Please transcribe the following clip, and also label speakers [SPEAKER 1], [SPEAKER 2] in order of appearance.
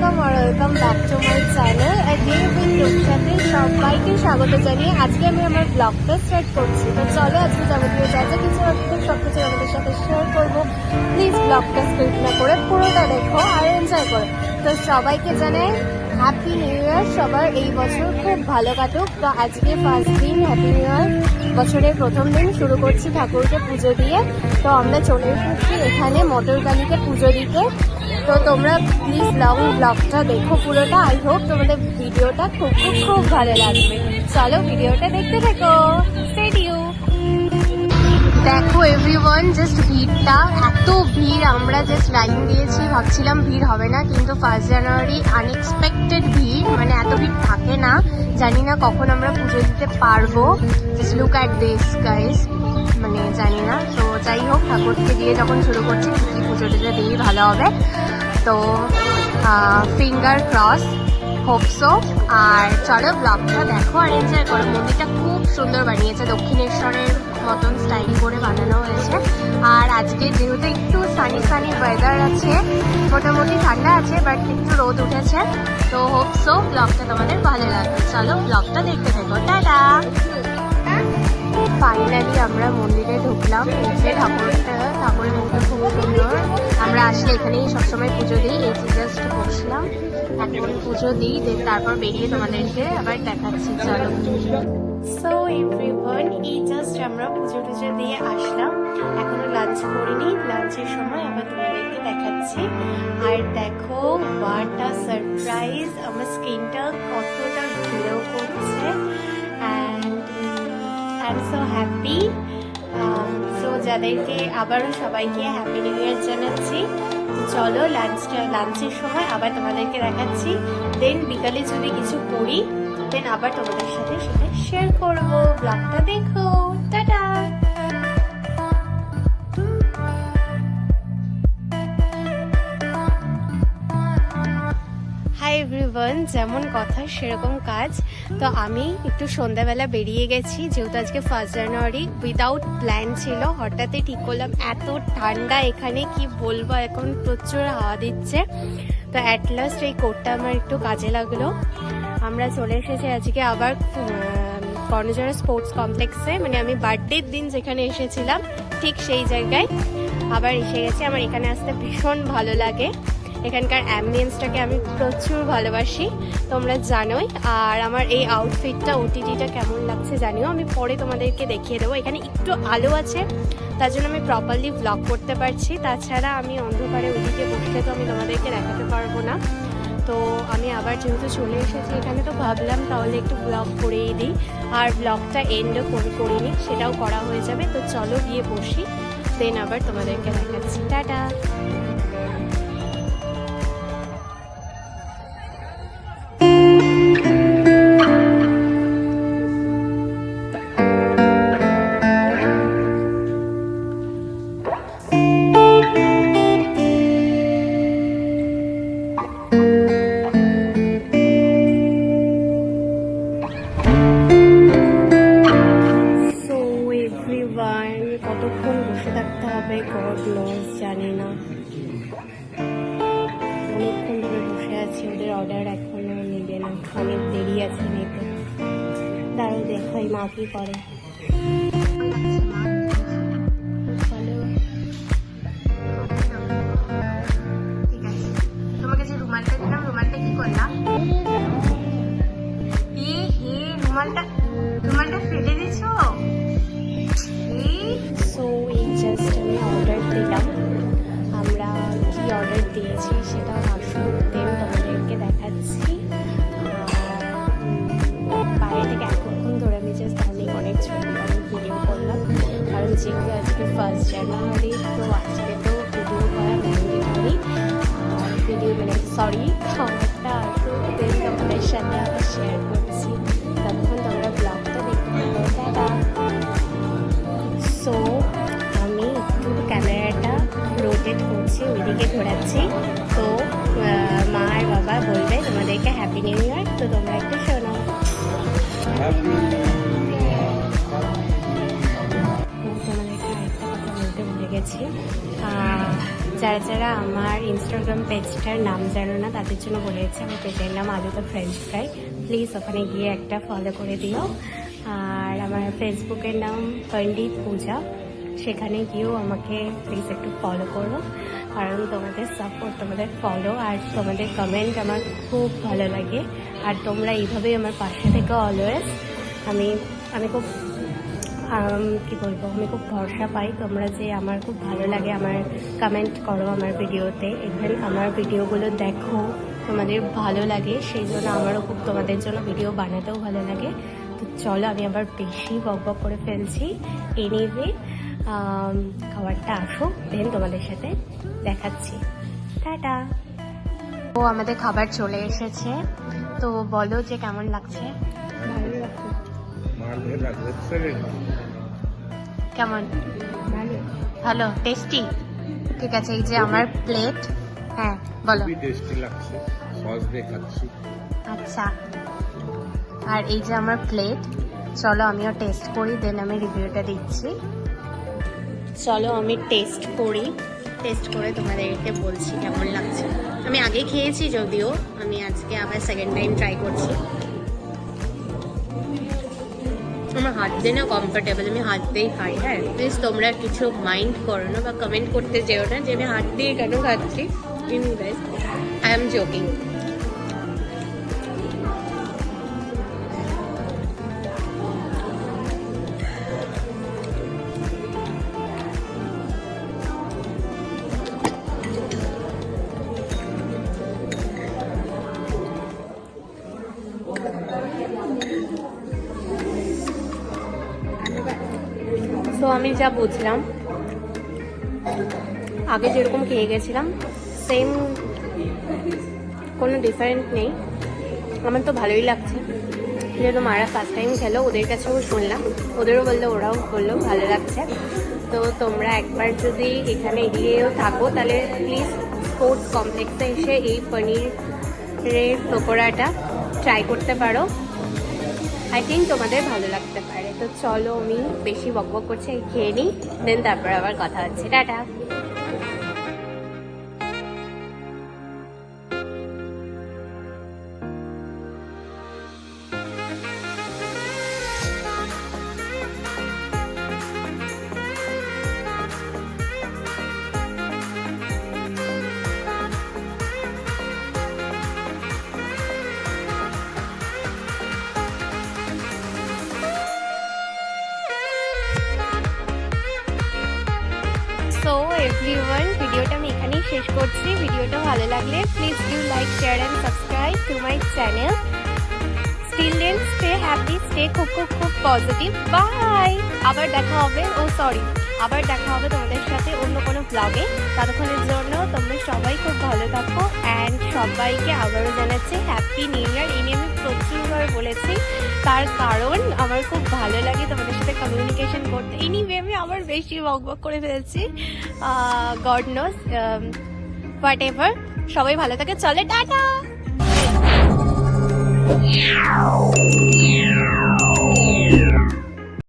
[SPEAKER 1] Welcome back to my channel day with রূপসাতে সবাইকে স্বাগত জানিয়ে আজকে আমি আমার ব্লগটা স্টার্ট করছি। তো চলো আজকে যাবতীয় যা যা কিছু একদম সব কিছু আমাদের সাথে শেয়ার করবো। প্লিজ ব্লগটা স্কিপ না করে পুরোটা দেখো আর এনজয় করো। তো সবাইকে জানাই হ্যাপি নিউ ইয়ার, সবার এই বছর খুব ভালো কাটুক। তো আজকে ফার্স্ট দিন, হ্যাপি নিউ ইয়ার, বছরের প্রথম দিন শুরু করছি ঠাকুরকে পুজো দিয়ে। তো আমরা চলে এসেছি এখানে মোটরগানিকে পুজো দিতে। তো তোমরা প্লিজ ব্লগটা দেখো পুরোটা। আই হোপ তোমাদের ভিডিওটা খুব খুব খুব ভালো লাগবে। চলো ভিডিওটা দেখতে থাকো। Stay tune. দেখো এভরিওয়ান, জাস্ট ভিড়টা, এত ভিড়। আমরা জাস্ট লাইন দিয়েছি, ভাবছিলাম ভিড় হবে না, কিন্তু 1 জানুয়ারি আনএক্সপেক্টেড ভিড়, মানে এত ভিড় থাকে না। জানি না কখন আমরা পুজো দিতে পারবো। Just look at this guys, মানে জানি না। তো যাই হোক, ঠাকুরকে দিয়ে যখন শুরু করছি ঠিকই পুজো টুজো দিয়েই ভালো হবে। তো ফিঙ্গার ক্রস, হোপসো। আর চলো ব্লগটা দেখো আর এনজয় করো। মন্দিরটা খুব সুন্দর বানিয়েছে, দক্ষিণেশ্বরের মতন স্টাইল করে বানানো হয়েছে। আর আজকে যেহেতু একটু সানি ওয়েদার আছে, মোটামুটি ঠান্ডা আছে, বাট একটু রোদ উঠেছে। তো হোপসো ব্লগটা তোমাদের ভালো লাগবে। চলো ব্লগটা দেখতে থাকো। টাটা। ফাইনালি আমরা মন্দিরে ঢুকলাম। এসে ঠাকুরের মুখটা খুব সুন্দর। আমরা আসলে এখানেই সবসময় পুজো দিই। এই জাস্ট বসলাম, এখন পুজো দিই, তারপর বেরিয়ে তোমাদেরকে আবার দেখাচ্ছি। চলো। সো এভরিওয়ান, এই জাস্ট আমরা পুজো টুজো দিয়ে আসলাম, এখনো লাঞ্চ করিনি। লাঞ্চের সময় আবার তোমাদেরকে দেখাচ্ছি। আর দেখো হোয়াট আ সারপ্রাইজ, আমার স্কিনটা কতটা গ্লো করছে। And I am so happy. So যাদেরকে আবারও সবাইকে হ্যাপি নিউ ইয়ার জানাচ্ছি। চলো লাঞ্চের সময় আবার তোমাদেরকে দেখাচ্ছি। দেন বিকালে যদি কিছু করি দেন আবার তোমাদের সাথে সেটা শেয়ার করবো। ব্লগটা দেখো। টাটা। হাই এভরিওয়ান, যেমন কথা সেরকম কাজ। তো আমি একটু সন্ধ্যাবেলা বেরিয়ে গেছি, যেহেতু আজকে 1 জানুয়ারি। উইদাউট প্ল্যান ছিল, হঠাৎই ঠিক করলাম। এত ঠান্ডা এখানে, কি বলবো, এখন প্রচুর হাওয়া দিচ্ছে। তো অ্যাট লাস্ট এই কোটটা আমার একটু কাজে লাগলো। আমরা চলে এসেছি আজকে আবার কর্ণজোড়া স্পোর্টস কমপ্লেক্সে, মানে আমি বার্থডের দিন যেখানে এসেছিলাম ঠিক সেই জায়গায় আবার এসে গেছি। আমার এখানে আসতে ভীষণ ভালো লাগে, এখানকার অ্যাম্বিয়েন্সটাকে আমি প্রচুর ভালোবাসি, তোমরা জানোই। আর আমার এই আউটফিটটা, ওটিটিটা কেমন লাগছে জানিও, আমি পরে তোমাদেরকে দেখিয়ে দেবো। এখানে একটু আলো আছে, তার জন্য আমি প্রপারলি ব্লগ করতে পারছি। তাছাড়া আমি অন্ধকারে ওদিকে বসলে তো আমি তোমাদেরকে দেখাতে পারবো না। তো আমি আবার যেহেতু চলে এসেছি এখানে, তো ভাবলাম তাহলে একটু ব্লগ করেই দিই। আর ব্লগটা এন্ডও করিনি, সেটাও করা হয়ে যাবে। তো চলো গিয়ে বসি, দেন আবার তোমাদেরকে দেখাচ্ছি। টাটা। কতক্ষণ বসে থাকতে হবে গড নোজ, জানি না। অনেকক্ষণ ধরে বসে আছি, ওদের অর্ডার এখনো নেবে না, অনেক দেরি আছে নেবে। তারাও দেখাই মা কি করে। ঠিক আছে, তোমাকে যে রুমালটা দিলাম, রুমালটা কি করলাম? রুমালটা ফেলে দিছো? সো এই জাস্ট আমি অর্ডার দিলাম। আমরা কি অর্ডার দিয়েছি সেটা আসুন, দেন তোমাদেরকে দেখাচ্ছি। বাইরে থেকে এতক্ষণ ধরে আমি জাস্ট অনেক ছবি, অনেক ভিডিও করলাম, কারণ যেহেতু আজকে 1 জানুয়ারি, তো আজকে তো ভিডিও করা ম্যান্ডেটরি। ভিডিও মানে খাবারটা আসুন, দেন তোমাদের সাথে আবার শেয়ার করছি। ততক্ষণ তোমরা ব্লগটা দেখতে পাবো। টাটা। সো আমি একটু ক্যামেরাটা রোটেট করছি, ওইদিকে ঘোরাচ্ছি। তো মা আর বাবা বলবে তোমাদেরকে হ্যাপি নিউ ইয়ার, তো তোমরা একটু শোনো। তোমাদেরকে আরেকটা কথা বলতে ভুলে গেছি। যারা যারা যারা আমার ইনস্টাগ্রাম পেজটার নাম জানো না তাদের জন্য বলেছি, আমার পেজের নাম আলুদা ফ্রেঞ্চ ফ্রাই। প্লিজ ওখানে গিয়ে একটা ফলো করে দিও। আর আমার ফেসবুকের নাম পণ্ডিত পূজা, সেখানে গিয়েও আমাকে প্লিজ একটু ফলো করো, কারণ তোমাদের সাপোর্ট, তোমাদের ফলো আর তোমাদের কমেন্ট আমার খুব ভালো লাগে। আর তোমরা এইভাবেই আমার পাশে থেকে অলওয়েজ। আমি খুব কী বলবো, আমি খুব ভরসা পাই তোমরা যে আমার খুব ভালো লাগে, আমার কমেন্ট করো আমার ভিডিওতে, ইভেন আমার ভিডিওগুলো দেখো, তোমাদের ভালো লাগে, সেই জন্য আমারও খুব তোমাদের জন্য ভিডিও বানাতেও ভালো লাগে। তো চলো, আমি আবার বেশি বকবক করে ফেলছি। এনিওয়ে, খাবারটা আসো, দেন তোমাদের সাথে দেখাচ্ছি। টাটা। ও আমাদের খাবার চলে এসেছে, তো বলো যে কেমন লাগছে। কেমন? ভালো, টেস্টি। ঠিক আছে, এই যে আমার প্লেট। হ্যাঁ বলো।
[SPEAKER 2] টেস্টি লাগছে, সস দিয়ে খাচ্ছি।
[SPEAKER 1] আচ্ছা, আর এই যে আমার প্লেট। চলো আমিও টেস্ট করি, দেন আমি রিভিউটা দিচ্ছি। চলো আমি টেস্ট করি, টেস্ট করে তোমাদেরকে বলছি কেমন লাগছে। আমি আগে খেয়েছি যদিও, আমি আজকে আবার সেকেন্ড টাইম ট্রাই করছি। আমার হাত দিয়ে না কমফোর্টেবল, আমি হাত দিয়েই খাই। হ্যাঁ প্লিজ তোমরা কিছু মাইন্ড করো না বা কমেন্ট করতে যেও না যে আমি হাত দিয়ে কেন খাচ্ছি। Invest, I am joking. তো আমি যা বুঝলাম, আগে যেরকম খেয়ে গেছিলাম সেম, কোনো ডিফারেন্ট নেই। আমার তো ভালোই লাগছে, যেহেতু মারা ফার্স্ট টাইম খেলো, ওদের কাছেও শুনলাম, ওদেরও বললো, ওরাও বললো ভালো লাগছে। তো তোমরা একবার যদি এখানে এরিয়েও থাকো তাহলে প্লিজ স্পোর্টস কমপ্লেক্সে এসে এই পনিরের পকোড়াটা ট্রাই করতে পারো। আই থিঙ্ক তোমাদের ভালো লাগতে পারে। তো চলো, আমি বেশি বকবক করছি, খেয়ে নিই, দেন তারপর আবার কথা হচ্ছে। টাটা। সো এভরিওয়ান, ভিডিওটা আমি এখানেই শেষ করছি। ভিডিওটা ভালো লাগলে please do like, share and subscribe to my channel. Still then stay happy, stay খুব খুব খুব পজিটিভ। বাই। আবার দেখা হবে, আবার দেখা হবে তোমাদের সাথে অন্য কোনো ব্লগে। ততক্ষণের জন্য তোমরা সবাই খুব ভালো থাকো, অ্যান্ড সবাইকে আবারও জানাচ্ছি হ্যাপি নিউ ইয়ার। এই নিয়ে আমি প্রচুরবার বলেছি, তার কারণ আমার খুব ভালো লাগে তোমাদের সাথে কমিউনিকেশন করতে। এনিওয়ে, আমি আবার বেশি বকবক করে ফেলছি, গড নোজ, হোয়াট এভার। সবাই ভালো থাকে, চলে টাটা।